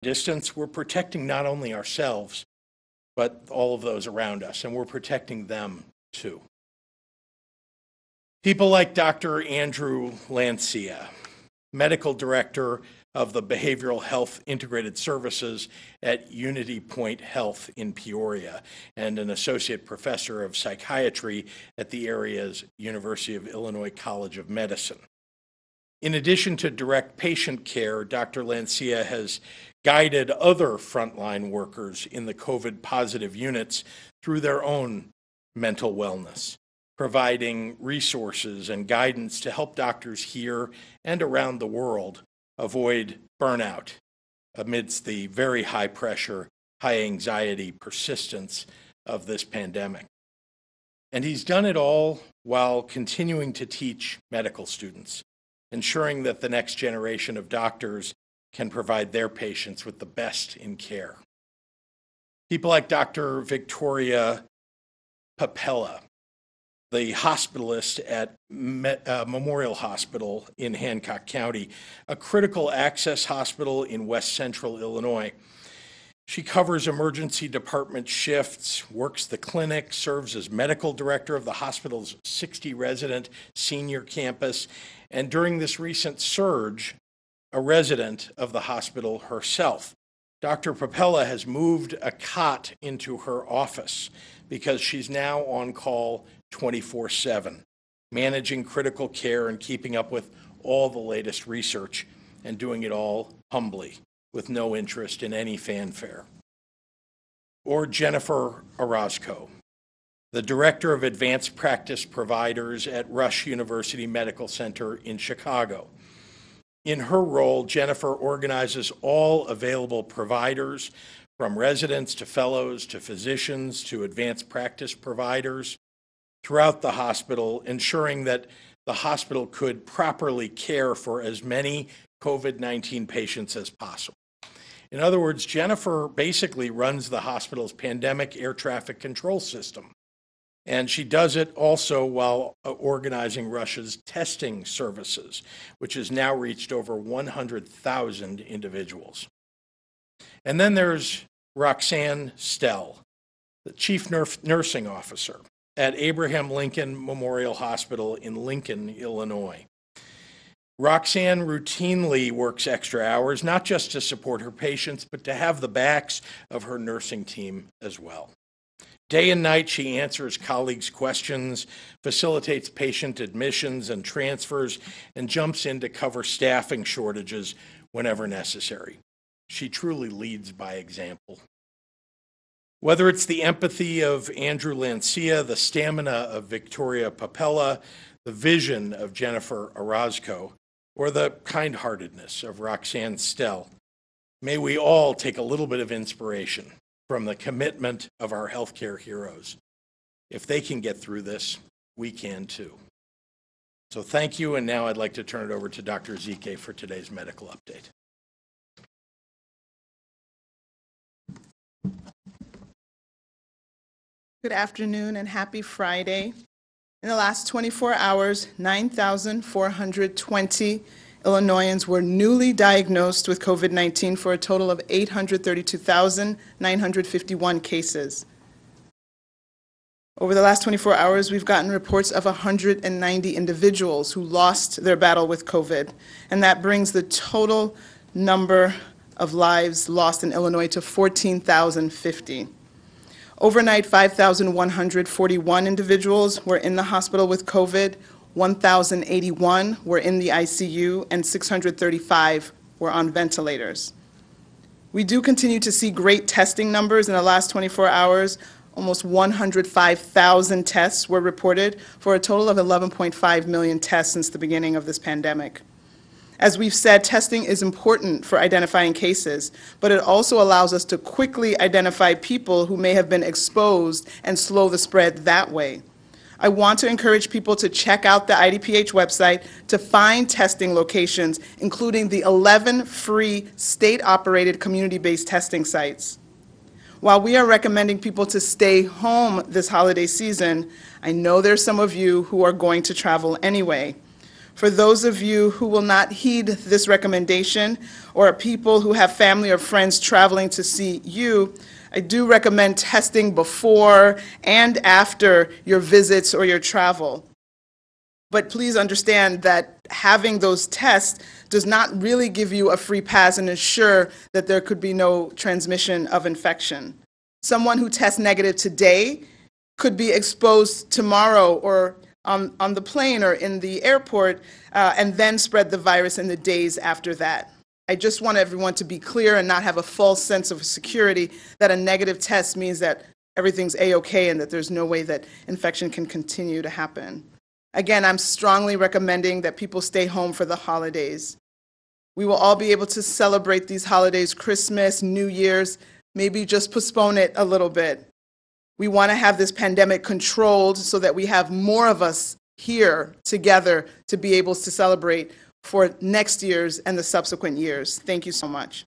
distance, we're protecting not only ourselves, but all of those around us, and we're protecting them too. People like Dr. Andrew Lancia, Medical Director of the Behavioral Health Integrated Services at Unity Point Health in Peoria, and an Associate Professor of Psychiatry at the area's University of Illinois College of Medicine. In addition to direct patient care, Dr. Lancia has guided other frontline workers in the COVID-positive units through their own mental wellness, providing resources and guidance to help doctors here and around the world avoid burnout amidst the very high pressure, high anxiety persistence of this pandemic. And he's done it all while continuing to teach medical students, ensuring that the next generation of doctors can provide their patients with the best in care. People like Dr. Victoria Papella, the hospitalist at Memorial Hospital in Hancock County, a critical access hospital in west central Illinois. She covers emergency department shifts, works the clinic, serves as medical director of the hospital's 60-resident senior campus, and during this recent surge, a resident of the hospital herself. Dr. Papella has moved a cot into her office because she's now on call 24/7, managing critical care and keeping up with all the latest research, and doing it all humbly, with no interest in any fanfare. Or Jennifer Orozco, the Director of Advanced Practice Providers at Rush University Medical Center in Chicago. In her role, Jennifer organizes all available providers, from residents to fellows to physicians to advanced practice providers, throughout the hospital, ensuring that the hospital could properly care for as many COVID-19 patients as possible. In other words, Jennifer basically runs the hospital's pandemic air traffic control system, and she does it also while organizing Rush's testing services, which has now reached over 100,000 individuals. And then there's Roxanne Stell, the Chief Nursing Officer at Abraham Lincoln Memorial Hospital in Lincoln, Illinois. Roxanne routinely works extra hours, not just to support her patients, but to have the backs of her nursing team as well. Day and night, she answers colleagues' questions, facilitates patient admissions and transfers, and jumps in to cover staffing shortages whenever necessary. She truly leads by example. Whether it's the empathy of Andrew Lancia, the stamina of Victoria Papella, the vision of Jennifer Orozco, or the kind-heartedness of Roxanne Stell, may we all take a little bit of inspiration from the commitment of our healthcare heroes. If they can get through this, we can too. So thank you, and now I'd like to turn it over to Dr. Zike for today's medical update. Good afternoon and happy Friday. In the last 24 hours, 9,420 Illinoisans were newly diagnosed with COVID-19 for a total of 832,951 cases. Over the last 24 hours, we've gotten reports of 190 individuals who lost their battle with COVID, and that brings the total number of lives lost in Illinois to 14,050. Overnight, 5,141 individuals were in the hospital with COVID, 1,081 were in the ICU, and 635 were on ventilators. We do continue to see great testing numbers in the last 24 hours. Almost 105,000 tests were reported for a total of 11.5 million tests since the beginning of this pandemic. As we've said, testing is important for identifying cases, but it also allows us to quickly identify people who may have been exposed and slow the spread that way. I want to encourage people to check out the IDPH website to find testing locations, including the 11 free state-operated community-based testing sites. While we are recommending people to stay home this holiday season, I know there's some of you who are going to travel anyway. For those of you who will not heed this recommendation, or are people who have family or friends traveling to see you, I do recommend testing before and after your visits or your travel. But please understand that having those tests does not really give you a free pass and ensure that there could be no transmission of infection. Someone who tests negative today could be exposed tomorrow or on the plane or in the airport and then spread the virus in the days after that. I just want everyone to be clear and not have a false sense of security that a negative test means that everything's A-okay and that there's no way that infection can continue to happen. Again, I'm strongly recommending that people stay home for the holidays. We will all be able to celebrate these holidays, Christmas, New Year's, maybe just postpone it a little bit. We want to have this pandemic controlled so that we have more of us here together to be able to celebrate for next year's and the subsequent years. Thank you so much.